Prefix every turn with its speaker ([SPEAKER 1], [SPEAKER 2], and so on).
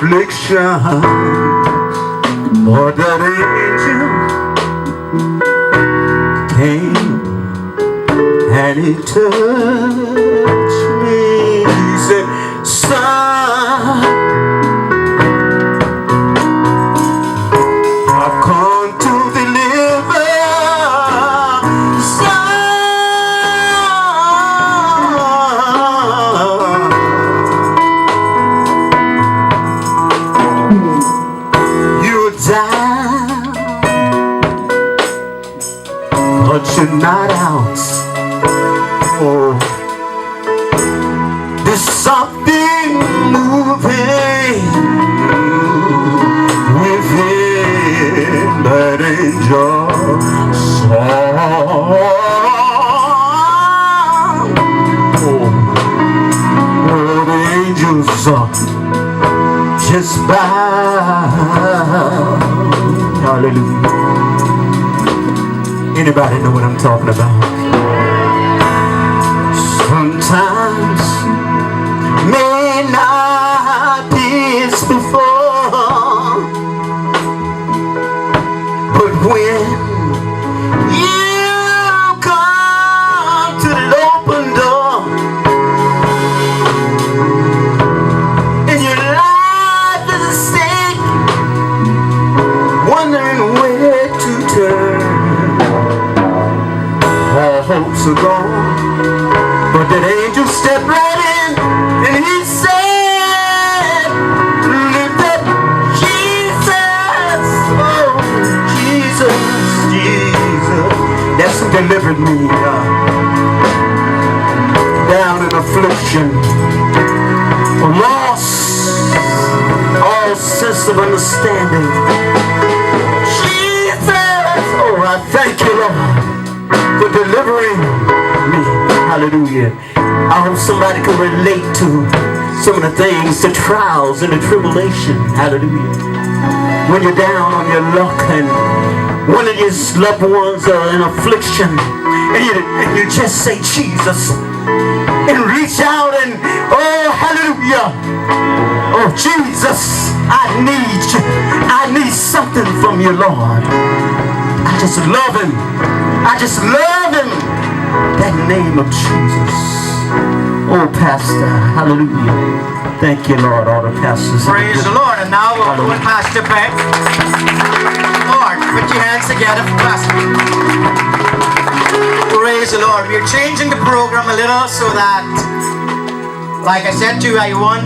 [SPEAKER 1] affliction, Lord, that angel came and he touched me. He said, son, I've come to deliver. Son, you're down, but you're not out. Oh, there's something moving within that angel song. Oh, the angels are just bow. Hallelujah. Anybody know what I'm talking about? Sometimes may not be as before, but when you come to the open door and your life is a stake, wondering where to turn, all hopes are gone. But that angel stepped right in and he said, lift up Jesus, oh Jesus, Jesus. That's who delivered me down in affliction, lost all sense of understanding. Jesus, oh I thank you, Lord, for delivering me. Hallelujah. I hope somebody can relate to some of the things, the trials and the tribulation. Hallelujah. When you're down on your luck and one of your loved ones are in affliction and you just say Jesus and reach out and oh hallelujah. Oh Jesus, I need you. I need something from you, Lord. I just love him. I just love him. That name of Jesus. Oh, Pastor, hallelujah. Thank you, Lord, all the pastors.
[SPEAKER 2] Praise the Lord. And now we'll go with Pastor Beck. Lord, put your hands together for Pastor. Praise the Lord. We're changing the program a little so that, like I said to you, I want